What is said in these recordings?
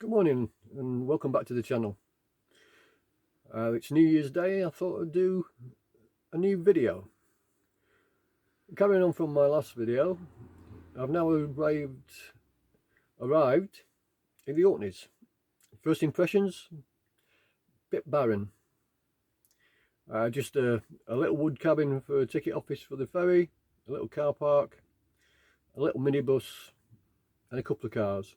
Good morning and welcome back to the channel. It's New Year's Day. I thought I'd do a new video. Carrying on from my last video, I've now arrived in the Orkneys. First impressions, bit barren. Just a little wood cabin for a ticket office for the ferry, a little car park, a little minibus and a couple of cars.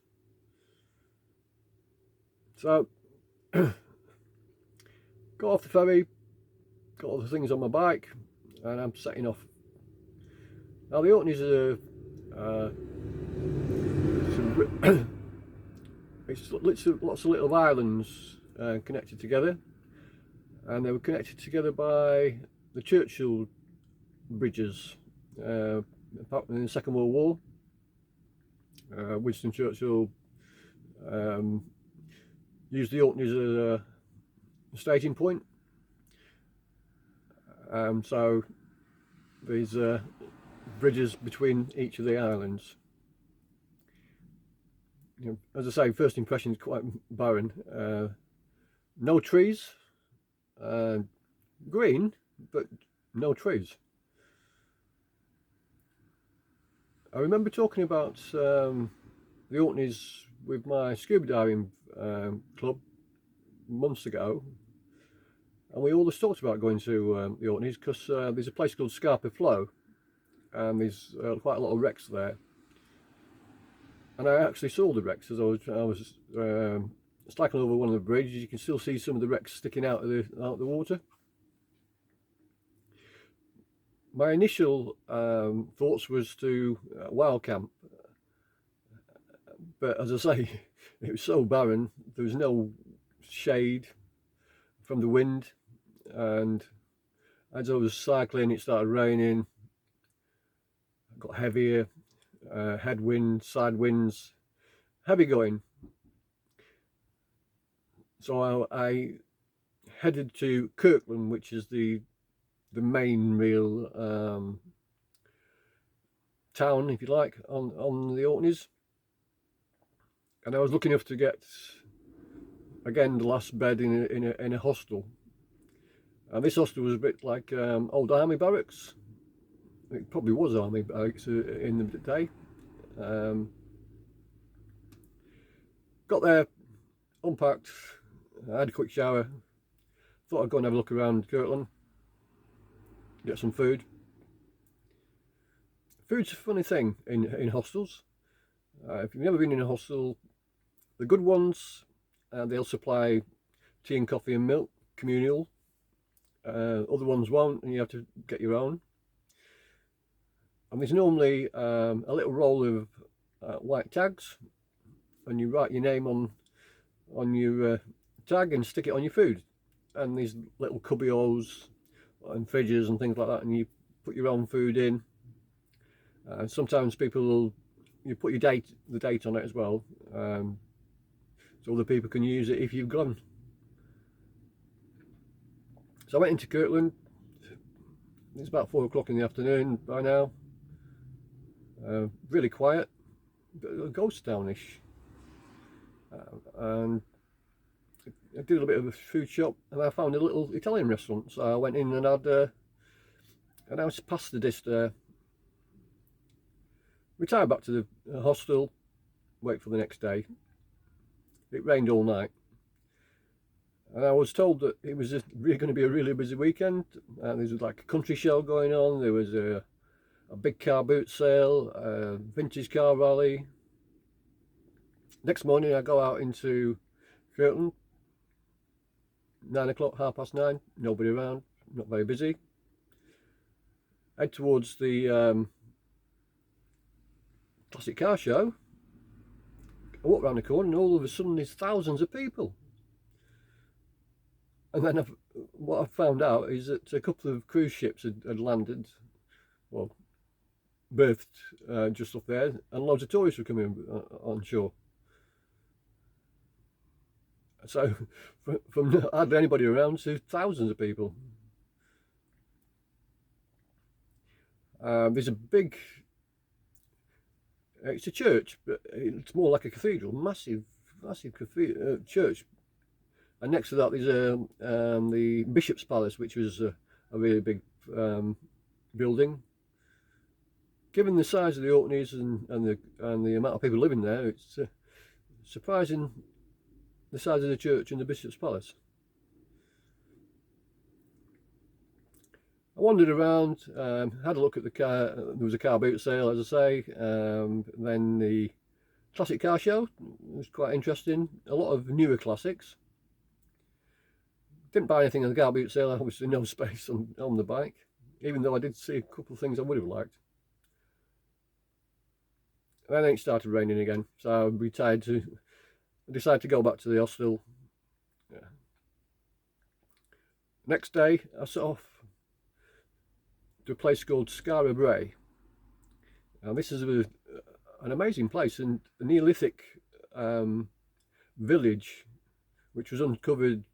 So got off the ferry, got all the things on my bike, and I'm setting off. Now the Orkneys are it's lots of little islands connected together, and they were connected together by the Churchill bridges in the Second World War. Winston Churchill used the Orkneys as a staging point. So there's bridges between each of the islands. As I say, first impression is quite barren. No trees, green, but no trees. I remember talking about the Orkneys with my scuba diving club months ago, and we always talked about going to the Orkneys because there's a place called Skye Flow, and there's quite a lot of wrecks there. And I actually saw the wrecks as I was cycling over one of the bridges. You can still see some of the wrecks sticking out of the water. My initial thoughts was to wild camp, but as I say, it was so barren. There was no shade from the wind, and as I was cycling it started raining. It got heavier, headwind, side winds, heavy going. So I headed to Kirkwall, which is the main real town, if you like, on the Orkneys. And I was lucky enough to get, again, the last bed in a hostel. And this hostel was a bit like old army barracks. It probably was army barracks in the day. Got there, unpacked, I had a quick shower, thought I'd go and have a look around Kirkwall, get some food. Food's a funny thing in hostels. If you've never been in a hostel, the good ones, they'll supply tea and coffee and milk, communal. Other ones won't, and you have to get your own. And there's normally a little roll of white tags, and you write your name on your tag and stick it on your food. And these little cubbyholes and fridges and things like that, and you put your own food in. Sometimes you put the date on it as well, so other people can use it if you've gone. So I went into Kirkwall. It's about 4 o'clock in the afternoon by now. Really quiet, but ghost townish. And I did a bit of a food shop, and I found a little Italian restaurant. So I went in and I was pasta dish there. Retired back to the hostel, wait for the next day. It rained all night, and I was told that it was really going to be a really busy weekend. And there was like a country show going on. There was a big car boot sale, a vintage car rally. Next morning I go out into Kirkwall, 9 o'clock, 9:30, nobody around, not very busy. Head towards the classic car show. I walk around the corner, and all of a sudden there's thousands of people. And then what I found out is that a couple of cruise ships had landed, well, berthed just up there, and loads of tourists were coming on shore. So from hardly anybody around to thousands of people. There's a big, it's a church, but it's more like a cathedral, massive massive church, and next to that there's the Bishop's Palace, which was a really big building. Given the size of the Orkneys and the amount of people living there, it's surprising the size of the church and the Bishop's Palace. I wandered around, had a look at the car. There was a car boot sale, as I say. Then the classic car show was quite interesting. A lot of newer classics. Didn't buy anything on the car boot sale. Obviously, no space on the bike. Even though I did see a couple of things I would have liked. And then it started raining again, so I decided to go back to the hostel. Yeah. Next day, I set off to a place called Skye. And this is an amazing place, and a Neolithic village, which was uncovered,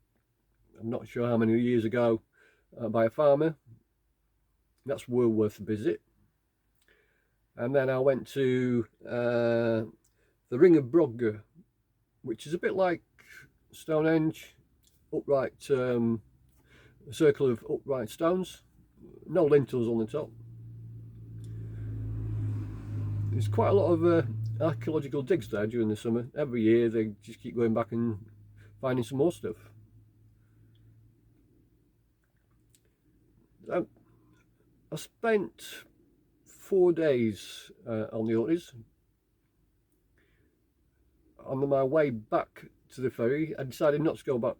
I'm not sure how many years ago, by a farmer. That's well worth a visit. And then I went to the Ring of Brodgar, which is a bit like Stonehenge, upright, a circle of upright stones, no lintels on the top. There's quite a lot of archaeological digs there during the summer. Every year they just keep going back and finding some more stuff. I spent 4 days on the Orkneys. On my way back to the ferry, I decided not to go back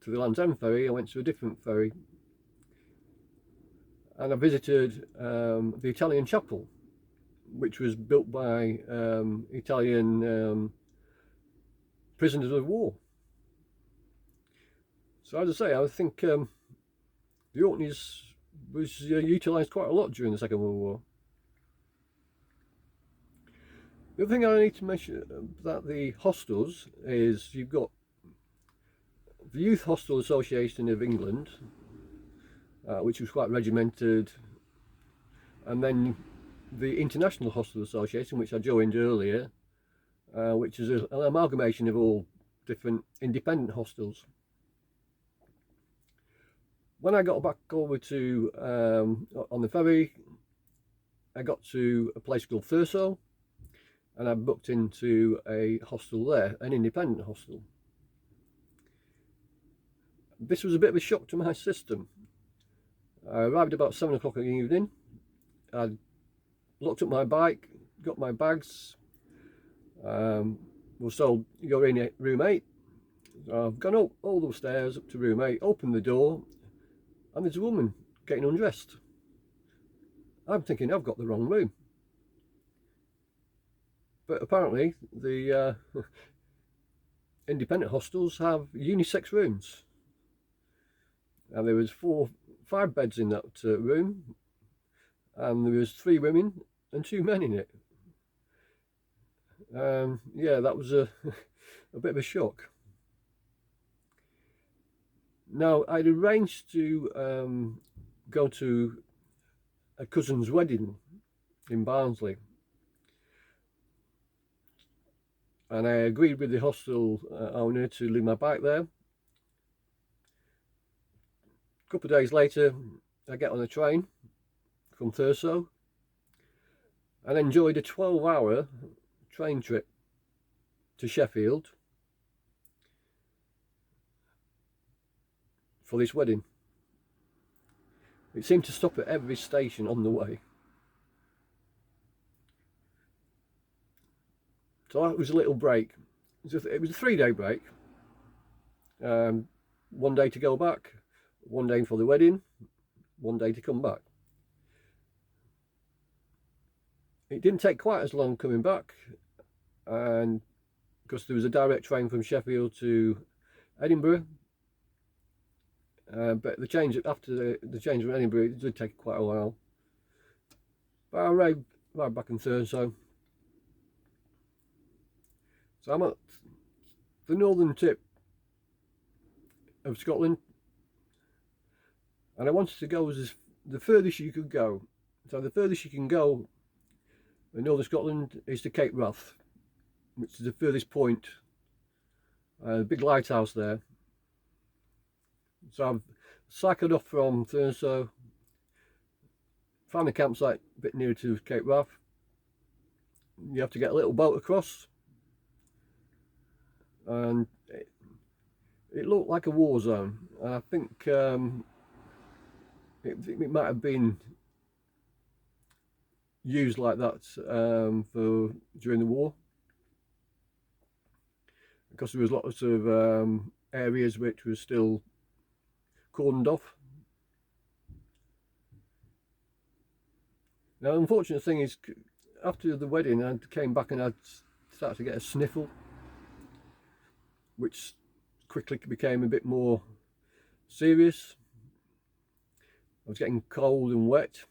to the Land's End ferry. I went to a different ferry, and I visited the Italian chapel, which was built by Italian prisoners of war. So as I say, I think the Orkneys was utilised quite a lot during the Second World War. The other thing I need to mention about the hostels is you've got the Youth Hostel Association of England, which was quite regimented, and then the International Hostel Association, which I joined earlier, which is an amalgamation of all different independent hostels. When I got back over to on the ferry, I got to a place called Thurso, and I booked into a hostel there, an independent hostel. This was a bit of a shock to my system. I arrived about 7 o'clock in the evening. I locked up my bike, got my bags, was told you're in room 8. So I've gone up all those stairs up to room 8, opened the door, and there's a woman getting undressed. I'm thinking I've got the wrong room. But apparently the independent hostels have unisex rooms, and there was 5 beds in that room, and there was 3 women and 2 men in it. Yeah, that was a bit of a shock. Now, I'd arranged to go to a cousin's wedding in Barnsley, and I agreed with the hostel owner to leave my bike there. A couple of days later, I get on a train from Thurso and enjoyed a 12-hour train trip to Sheffield for this wedding. It seemed to stop at every station on the way. So that was a little break. It was a 3-day break. 1 day to go back, 1 day for the wedding, 1 day to come back. It didn't take quite as long coming back, and because there was a direct train from Sheffield to Edinburgh, but the change after the change from Edinburgh, it did take quite a while. But I arrived back in Thurso. So I'm at the northern tip of Scotland, and I wanted to go as the furthest you could go. So the furthest you can go in northern Scotland is to Cape Wrath, which is the furthest point big lighthouse there. So I've cycled off from Thurso, found a campsite a bit nearer to Cape Wrath. You have to get a little boat across, and it looked like a war zone. I think it might have been used like that for during the war, because there was lots of areas which were still cordoned off. Now, the unfortunate thing is, after the wedding, I came back and I started to get a sniffle, which quickly became a bit more serious. I was getting cold and wet,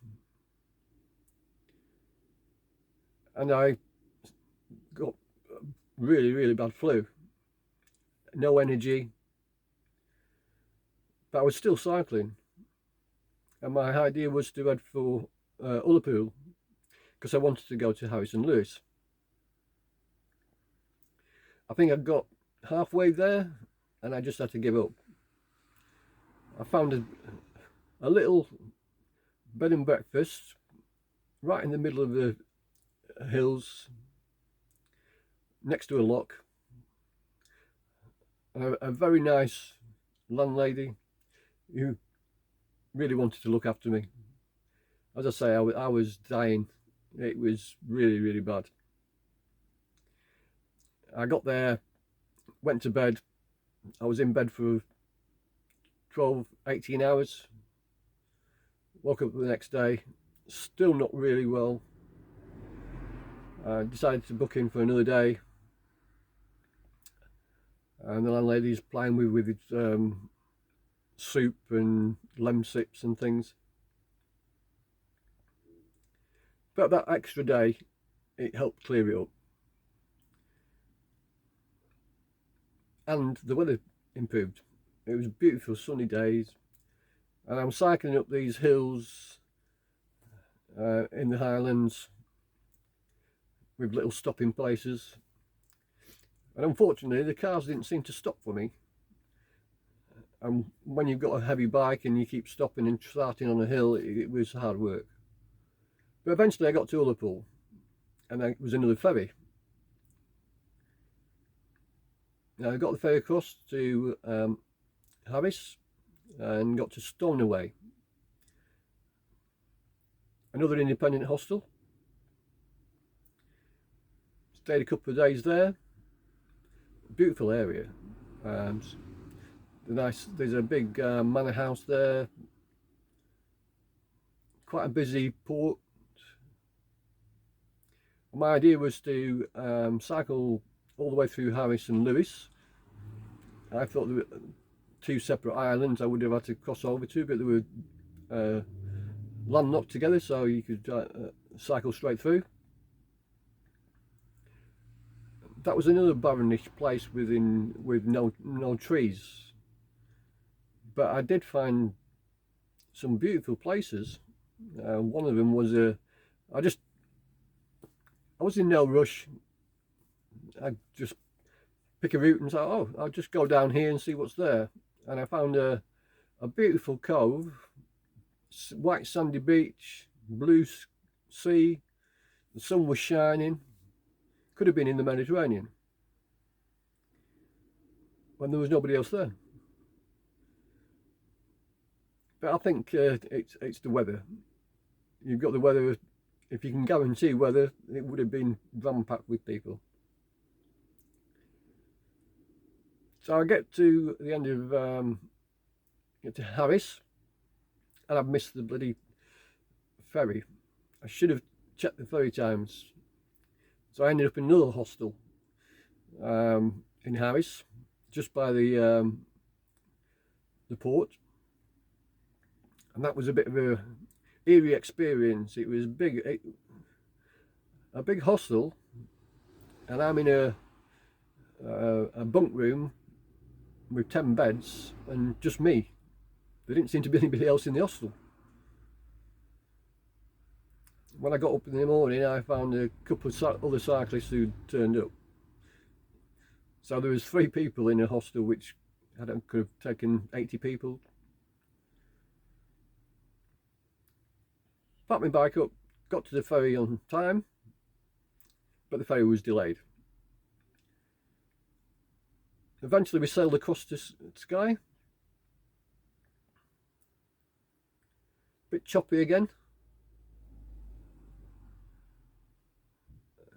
and I got really bad flu. No energy, but I was still cycling, and my idea was to head for Ullapool, because I wanted to go to Harris and Lewis. I think I got halfway there and I just had to give up. I found a little bed and breakfast right in the middle of the hills, next to a loch. A very nice landlady who really wanted to look after me. As I say, I was dying. It was really bad. I got there, went to bed. I was in bed for 12-18 hours. Woke up the next day, still not really well. I decided to book in for another day, and the landlady's plying me with soup and lemon sips and things. But that extra day, it helped clear it up. And the weather improved. It was beautiful sunny days, and I'm cycling up these hills in the Highlands with little stopping places, and unfortunately the cars didn't seem to stop for me. And when you've got a heavy bike and you keep stopping and starting on a hill, it was hard work. But eventually I got to Ullapool, and there was another ferry. Now I got the ferry across to Harris and got to Stoneway, another independent hostel. Stayed a couple of days there. Beautiful area. There's a big manor house there. Quite a busy port. My idea was to cycle all the way through Harris and Lewis. I thought there were two separate islands I would have had to cross over to, but they were landlocked together, so you could cycle straight through. That was another barrenish place with no trees, but I did find some beautiful places. One of them was I was in no rush. I just pick a route and say, oh, I'll just go down here and see what's there. And I found a beautiful cove, white sandy beach, blue sea, the sun was shining. Could have been in the Mediterranean when there was nobody else there. But I think it's the weather. You've got the weather. If you can guarantee weather, it would have been jam-packed with people. So I get to the end of get to Harris, and I've missed the bloody ferry. I should have checked the ferry times. So I ended up in another hostel in Harris, just by the port, and that was a bit of a eerie experience. It was a big hostel, and I'm in a bunk room with 10 beds and just me. There didn't seem to be anybody else in the hostel. When I got up in the morning, I found a couple of other cyclists who turned up. So there was 3 people in a hostel, which could have taken 80 people. Packed my bike up, got to the ferry on time, but the ferry was delayed. Eventually we sailed across to Skye. Bit choppy again.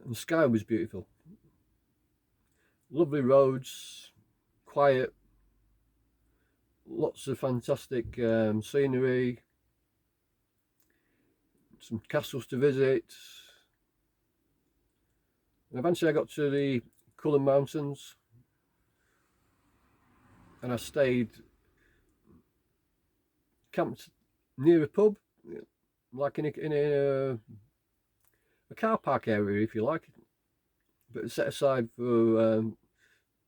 And Skye was beautiful. Lovely roads, quiet, lots of fantastic scenery, some castles to visit. And eventually I got to the Cullen Mountains and I camped near a pub, like in a car park area, if you like, but set aside for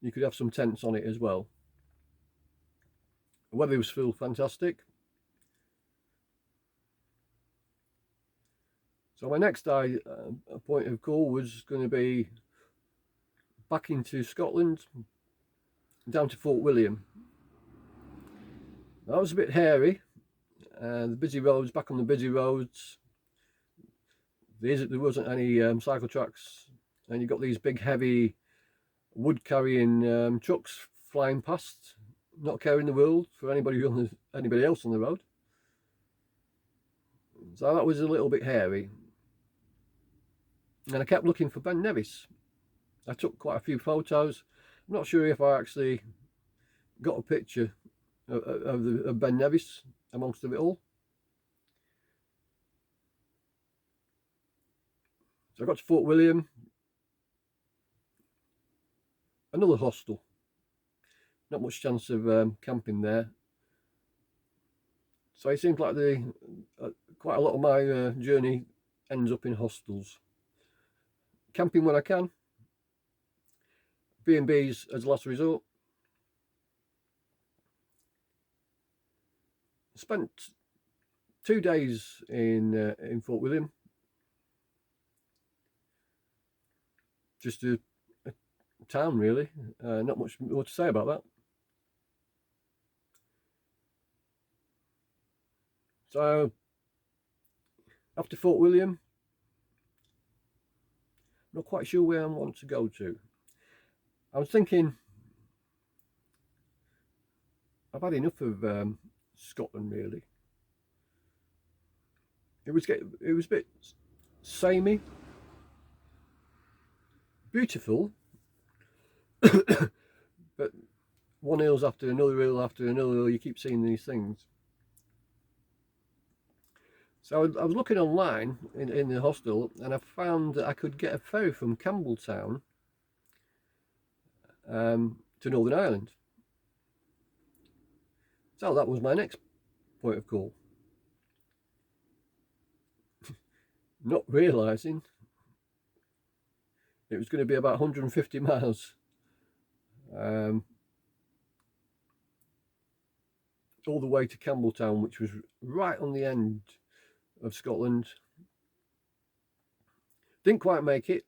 you could have some tents on it as well. The weather was still fantastic. So my next point of call was going to be back into Scotland, down to Fort William. That was a bit hairy. The busy roads, back on the busy roads. There wasn't any cycle tracks, and you've got these big heavy wood carrying trucks flying past, not caring the world for anybody else on the road. So that was a little bit hairy. And I kept looking for Ben Nevis. I took quite a few photos. I'm not sure if I actually got a picture of Ben Nevis amongst it all. So I got to Fort William, another hostel. Not much chance of camping there. So it seems like quite a lot of my journey ends up in hostels. Camping when I can. B&Bs as last resort. Spent 2 days in Fort William. Just a town, really. Not much more to say about that. So after Fort William, I'm not quite sure where I want to go to. I was thinking I've had enough of Scotland, really. It was a bit samey, beautiful, but one hill after another hill after another hill, you keep seeing these things. So I was looking online in the hostel, and I found that I could get a ferry from Campbelltown to Northern Ireland. So that was my next point of call. Not realising it was going to be about 150 miles. All the way to Campbelltown, which was right on the end of Scotland. Didn't quite make it.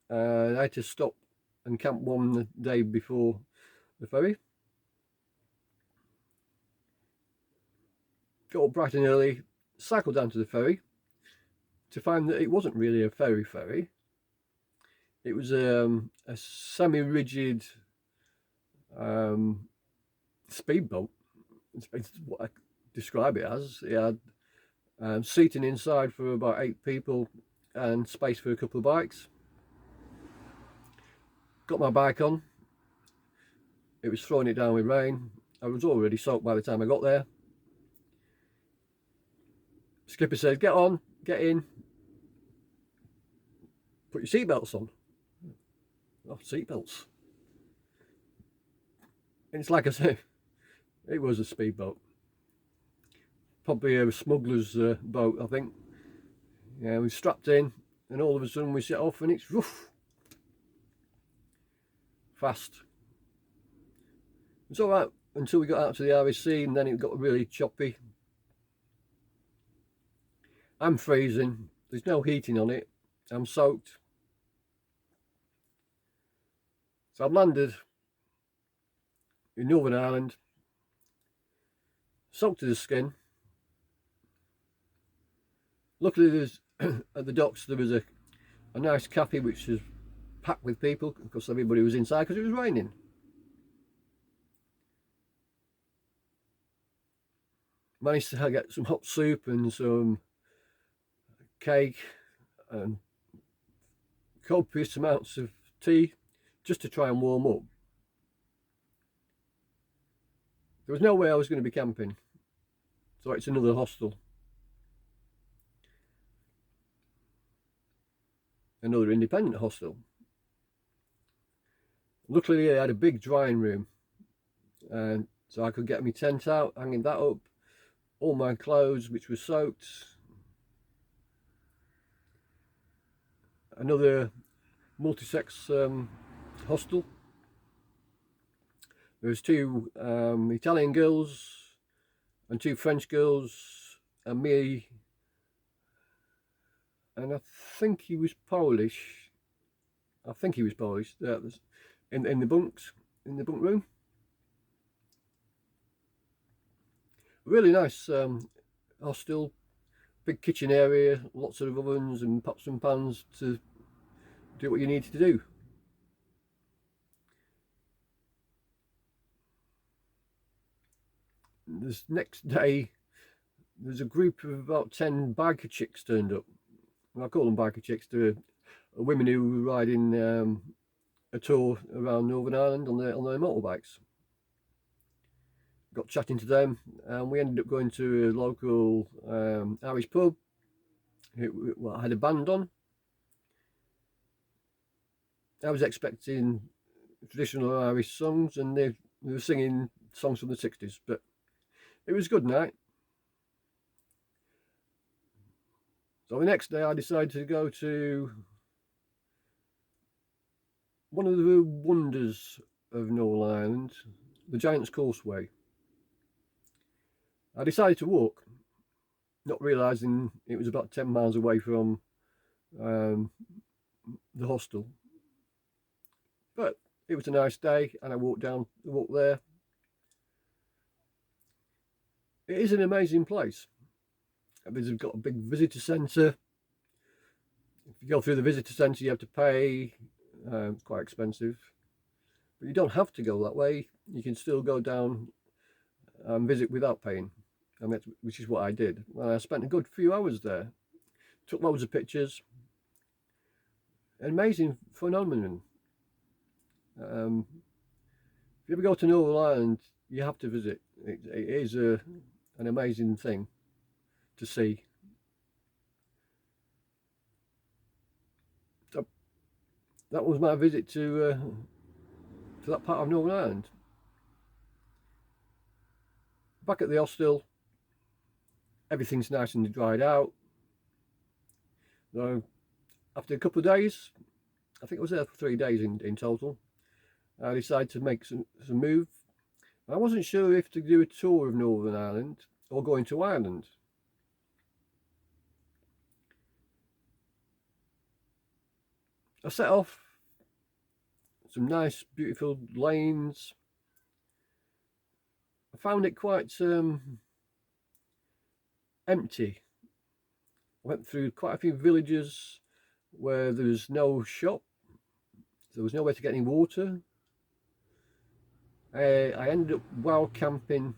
I had to stop and camp one day before the ferry. Got up bright and early, cycled down to the ferry to find that it wasn't really a ferry. It was a semi-rigid speedboat. It's what I describe it as. It had seating inside for about 8 people and space for a couple of bikes. Got my bike on. It was throwing it down with rain. I was already soaked by the time I got there. Skipper said, "Get on, get in, put your seatbelts on." Oh, seatbelts. And it's like I say, it was a speedboat. Probably a smuggler's boat, I think. Yeah, we strapped in, and all of a sudden we set off, and it's rough. Fast. It's all right until we got out to the RSC, and then it got really choppy. I'm freezing. There's no heating on it. I'm soaked. So I've landed in Northern Ireland, soaked to the skin. Luckily, there's at the docks there was a nice cafe which was packed with people because everybody was inside because it was raining. Managed to get some hot soup and some cake and copious amounts of tea just to try and warm up. There was no way I was going to be camping, so it's another hostel, another independent hostel. Luckily they had a big drying room, and so I could get my tent out, hanging that up, all my clothes which were soaked. Another multi-sex hostel. There was two Italian girls and two French girls and me, and I think he was Polish. I think he was Polish. In the bunks, in the bunk room. Really nice hostel, big kitchen area, lots of ovens and pots and pans to do what you need to do. This next day, there's a group of about 10 biker chicks turned up. And I call them biker chicks. They're women who were riding a tour around Northern Ireland on their motorbikes. Got chatting to them, and we ended up going to a local Irish pub. It had a band on. I was expecting traditional Irish songs, and they were singing songs from the 60s, but it was a good night. So the next day I decided to go to one of the wonders of Northern Ireland, the Giant's Causeway. I decided to walk, not realising it was about 10 miles away from the hostel. But it was a nice day, and I walked there. It is an amazing place. They've got a big visitor centre. If you go through the visitor centre, you have to pay. It's quite expensive, but you don't have to go that way. You can still go down and visit without paying, and which is what I did. And I spent a good few hours there. Took loads of pictures. An amazing phenomenon. If you ever go to Northern Ireland, you have to visit. It is an amazing thing to see. So that was my visit to that part of Northern Ireland. Back at the hostel, everything's nice and dried out. So after a couple of days, I think I was there for 3 days in total, I decided to make some move. I wasn't sure if to do a tour of Northern Ireland or go into Ireland. I set off some nice beautiful lanes. I found it quite empty. I went through quite a few villages where there was no shop, there was nowhere to get any water. I ended up wild camping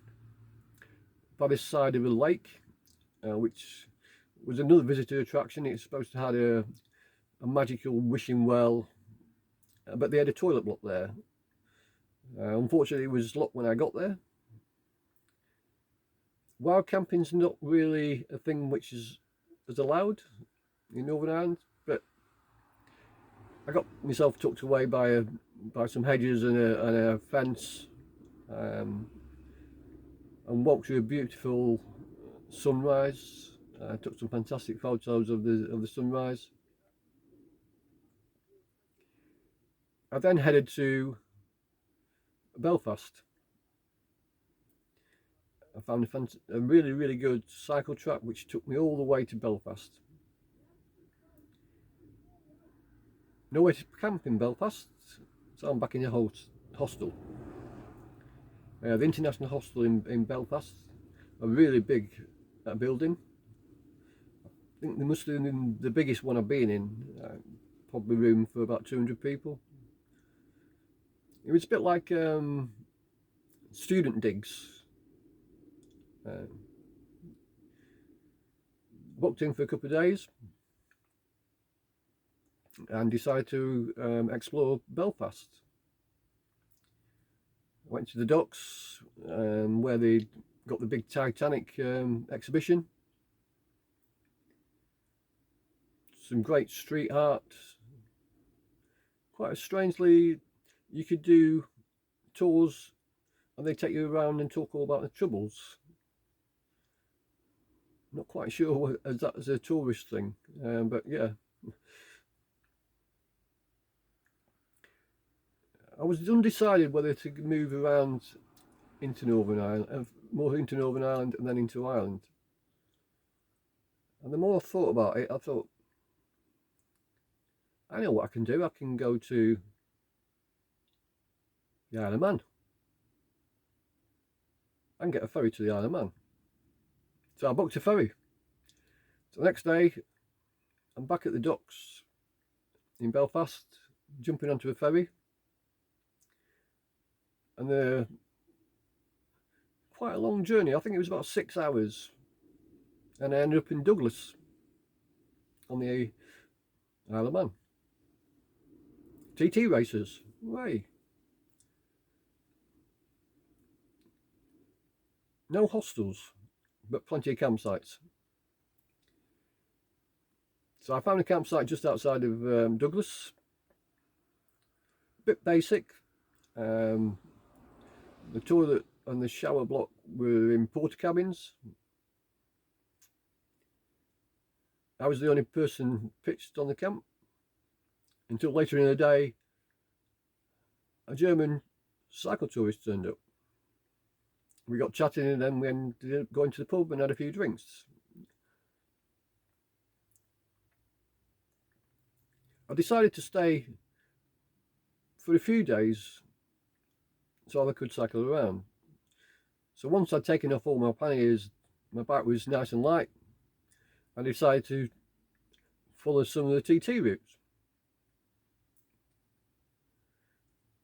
by the side of a lake, which was another visitor attraction. It's supposed to have a magical wishing well, but they had a toilet block there. Unfortunately, it was locked when I got there. Wild camping's not really a thing which is allowed in Northern Ireland, but I got myself tucked away by some hedges and a fence, and walked through a beautiful sunrise. I took some fantastic photos of the sunrise. I then headed to Belfast. I found a really good cycle track which took me all the way to Belfast. Nowhere to camp in Belfast, So I'm back in the hostel. The international hostel in Belfast, a really big building. I think they must have been the biggest one I've been in, probably room for about 200 people. It was a bit like student digs. Booked in for a couple of days and decided to explore Belfast. Went to the docks where they got the big Titanic exhibition. Some great street art. Quite strangely, you could do tours and they take you around and talk all about the troubles. Not quite sure as that is a tourist thing, but yeah. I was undecided whether to move around into Northern Ireland, more into Northern Ireland and then into Ireland. And the more I thought about it, I thought, I know what I can do. I can go to the Isle of Man and get a ferry to the Isle of Man. So I booked a ferry. So the next day, I'm back at the docks in Belfast, jumping onto a ferry. And quite a long journey. I think it was about 6 hours. And I ended up in Douglas on the Isle of Man. TT races, way. No hostels, but plenty of campsites. So I found a campsite just outside of Douglas. A bit basic. The toilet and the shower block were in porta cabins. I was the only person pitched on the camp until later in the day a German cycle tourist turned up. We got chatting and then we ended up going to the pub and had a few drinks. I decided to stay for a few days so I could cycle around. So once I'd taken off all my panniers, my bike was nice and light. I decided to follow some of the TT routes.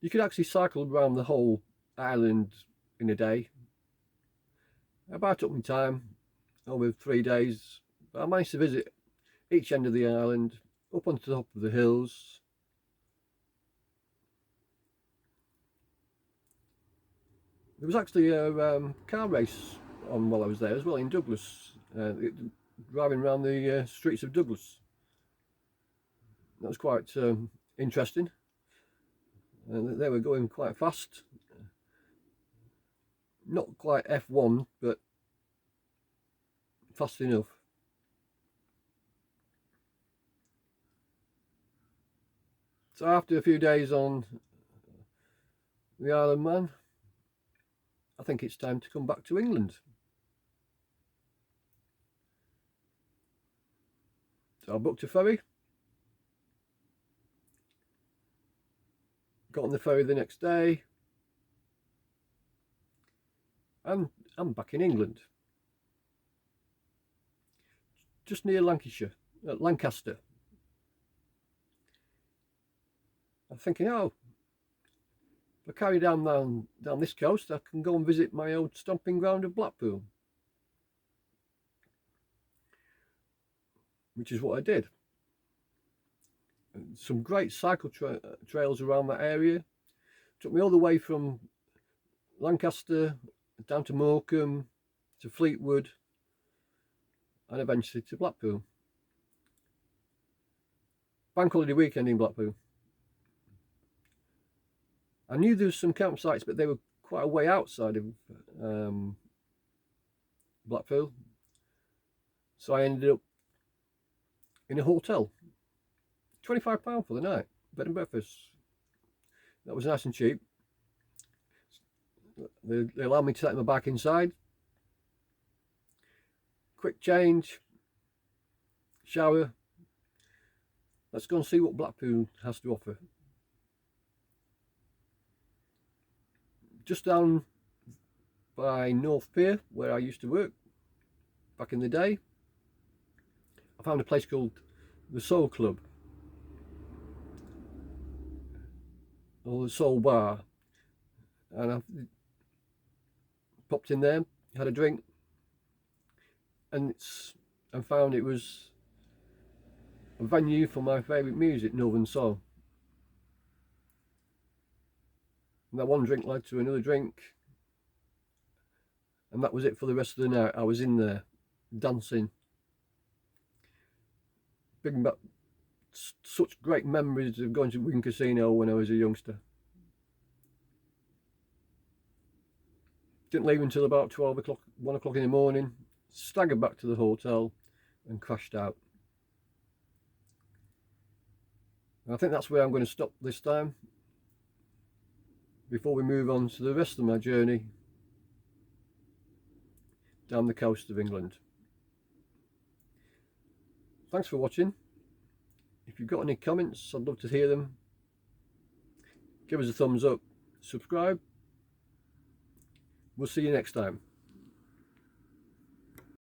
You could actually cycle around the whole island in a day. About took me time, over 3 days, but I managed to visit each end of the island, up onto the top of the hills. There was actually a car race on while I was there as well in Douglas, driving around the streets of Douglas. That was quite interesting. They were going quite fast. Not quite F1, but fast enough. So after a few days on the Isle of Man, I think it's time to come back to England. So I booked a ferry. Got on the ferry the next day. And I'm back in England. Just near Lancaster. I'm thinking, oh, if I carry down this coast, I can go and visit my old stomping ground of Blackpool. Which is what I did. And some great cycle trails around that area. Took me all the way from Lancaster down to Morecambe, to Fleetwood, and eventually to Blackpool. Bank holiday weekend in Blackpool. I knew there was some campsites, but they were quite a way outside of Blackpool. So I ended up in a hotel. £25 for the night, bed and breakfast. That was nice and cheap. They allowed me to take my bike inside. Quick change, shower. Let's go and see what Blackpool has to offer. just down by North Pier, where I used to work back in the day, I found a place called the Soul Club, or the Soul Bar, and I popped in there, had a drink, and found it was a venue for my favourite music, Northern Soul. And that one drink led to another drink, and that was it for the rest of the night. I was in there dancing, bringing back such great memories of going to Wigan Casino when I was a youngster. Didn't leave until about 12 o'clock, 1 o'clock in the morning, staggered back to the hotel and crashed out. And I think that's where I'm going to stop this time, before we move on to the rest of my journey down the coast of England. Thanks for watching. If you've got any comments, I'd love to hear them. Give us a thumbs up, subscribe. We'll see you next time.